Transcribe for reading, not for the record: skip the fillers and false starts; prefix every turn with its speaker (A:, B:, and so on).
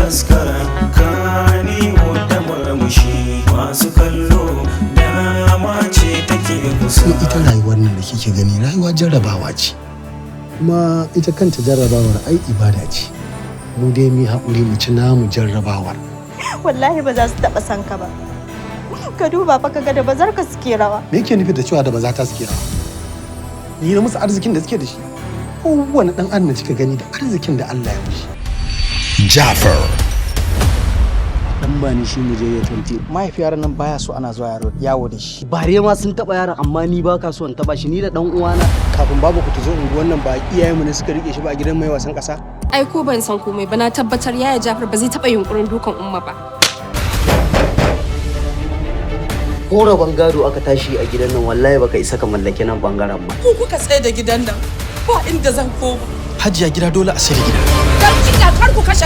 A: haskara kani da murmushi masu kallo dama ce take kusa.
B: Ita rayuwar nan da kike gani rayuwa jarrabawa ce, kuma ita kanta jarrabawar ai ibada ce. Mu dai mu haƙuri mu ci namu jarrabawar.
C: Wallahi ba za su taɓa san ka ba. Ka duba fa kaga da bazar ka suke rawa.
B: Me yake nufi da cewa da bazata suke rawa? Ni na musu arzikin da suke da shi. Kowane ɗan adam da kika gani da arzikin da Allah ya mishi.
D: Jafar.
E: Dan bani shi mu je ya 20.
F: Mahaifiyar nan baya so ana zuwa yawo da shi.
E: Bare ma sun taba yaron amma ni ba ka so in taba shi ni da dan uwana.
F: Kafin babu ku zo unguwan nan ba iyayenmu ne suka rike shi ba a gidan mai wasan kasa.
G: Ai ko ban san komai ba na tabbatar yaya Jafar ba zai taba yunkurin dukan Umma ba.
E: Ko rabon gado aka tashi a gidan nan wallahi baka isa ka mallaki nan bangaren ba.
H: Ku kuka tsaye da gidan nan ba inda zan koma.
D: Hajiya gida dole a sai da gida.
H: Dan kina kar ku kashe